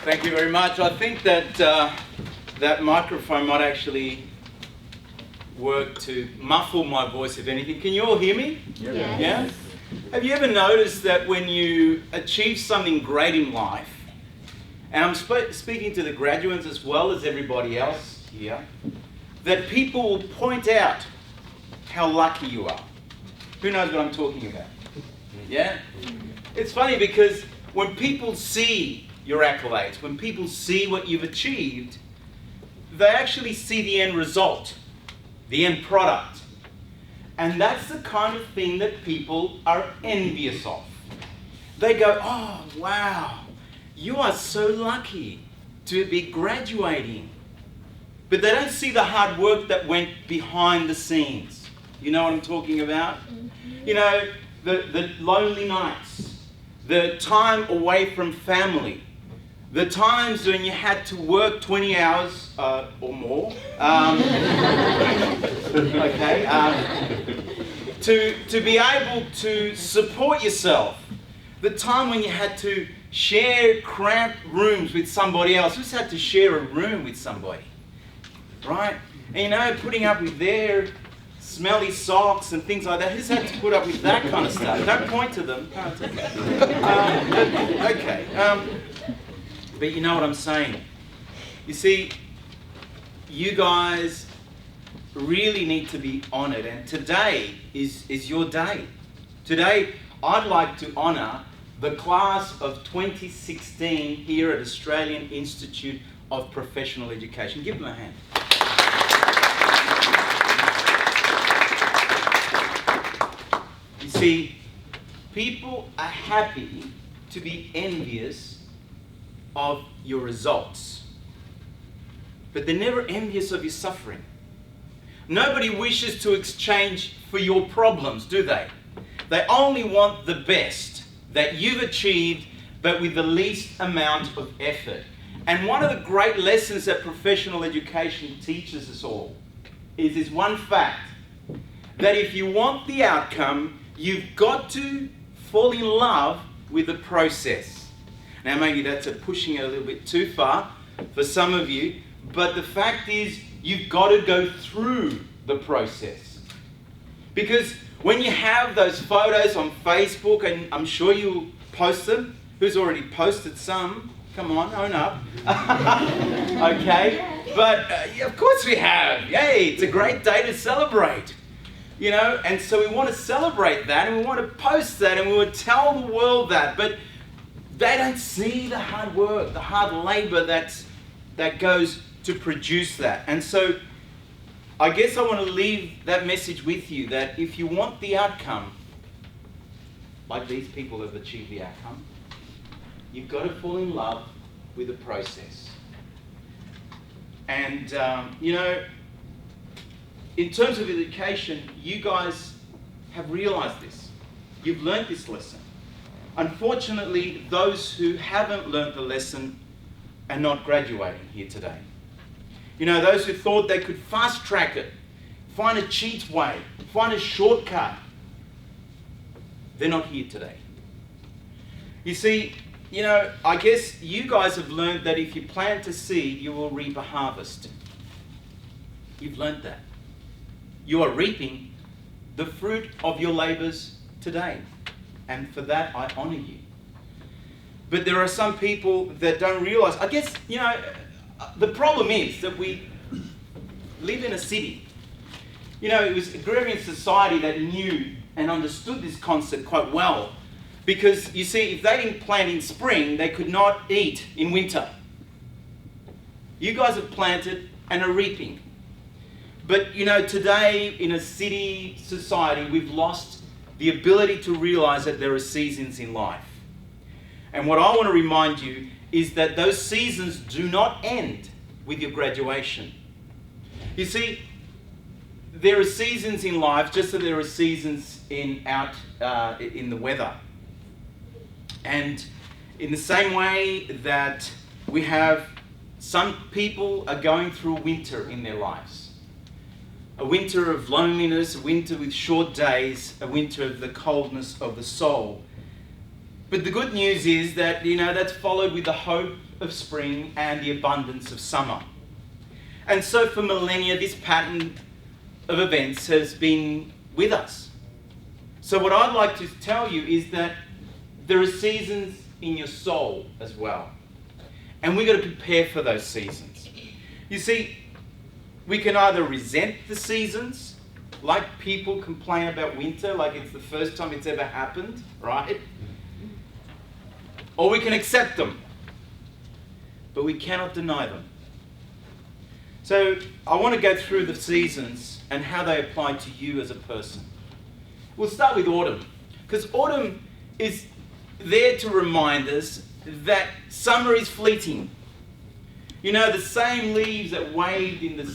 Thank you very much. I think that that microphone might actually work to muffle my voice, if anything. Can you all hear me? Yes. Yeah? Have you ever noticed that when you achieve something great in life, and I'm speaking to the graduates as well as everybody else here, that people will point out how lucky you are? Who knows what I'm talking about? Yeah? It's funny because when people see your accolades, when people see what you've achieved, they actually see the end result, the end product. And that's the kind of thing that people are envious of. They go, oh, wow, you are so lucky to be graduating. But they don't see the hard work that went behind the scenes. You know what I'm talking about? You know, the lonely nights, the time away from family, the times when you had to work 20 hours or more, to be able to support yourself. The time when you had to share cramped rooms with somebody else. Who's had to share a room with somebody? Right? And you know, putting up with their smelly socks and things like that. Who's had to put up with that kind of stuff? Don't point to them. No, it's okay. But you know what I'm saying. You see, you guys really need to be honoured, and today is your day. Today, I'd like to honour the class of 2016 here at Australian Institute of Professional Education. Give them a hand. You see, people are happy to be envious of your results, but they're never envious of your suffering. Nobody wishes to exchange for your problems, do they? They only want the best that you've achieved, but with the least amount of effort. And one of the great lessons that professional education teaches us all is this one fact, that if you want the outcome, you've got to fall in love with the process. Now maybe that's pushing it a little bit too far for some of you, but the fact is you've got to go through the process. Because when you have those photos on Facebook, and I'm sure you'll post them, who's already posted some? Come on, own up. Okay, but of course we have. Yay, it's a great day to celebrate. You know, and so we want to celebrate that, and we want to post that, and we want to tell the world that, but they don't see the hard work, the hard labour that goes to produce that. And so I guess I want to leave that message with you, that if you want the outcome, like these people have achieved the outcome, you've got to fall in love with the process. And, you know, in terms of education, you guys have realised this. You've learnt this lesson. Unfortunately, those who haven't learnt the lesson are not graduating here today. You know, those who thought they could fast track it, find a cheat way, find a shortcut, they're not here today. You see, you know, I guess you guys have learned that if you plant a seed, you will reap a harvest. You've learnt that. You are reaping the fruit of your labours today. And for that, I honour you. But there are some people that don't realise. I guess, you know, the problem is that we live in a city. You know, it was agrarian society that knew and understood this concept quite well. Because, you see, if they didn't plant in spring, they could not eat in winter. You guys have planted and are reaping. But, you know, today in a city society, we've lost the ability to realise that there are seasons in life. And what I want to remind you is that those seasons do not end with your graduation. You see, there are seasons in life just as there are seasons in the weather. And in the same way that we have, some people are going through winter in their lives. A winter of loneliness, a winter with short days, a winter of the coldness of the soul. But the good news is that, that's followed with the hope of spring and the abundance of summer. And so for millennia, this pattern of events has been with us. So what I'd like to tell you is that there are seasons in your soul as well. And we've got to prepare for those seasons. You see, we can either resent the seasons, like people complain about winter, like it's the first time it's ever happened, right? Or we can accept them, but we cannot deny them. So I want to go through the seasons and how they apply to you as a person. We'll start with autumn, because autumn is there to remind us that summer is fleeting. The same leaves that waved in the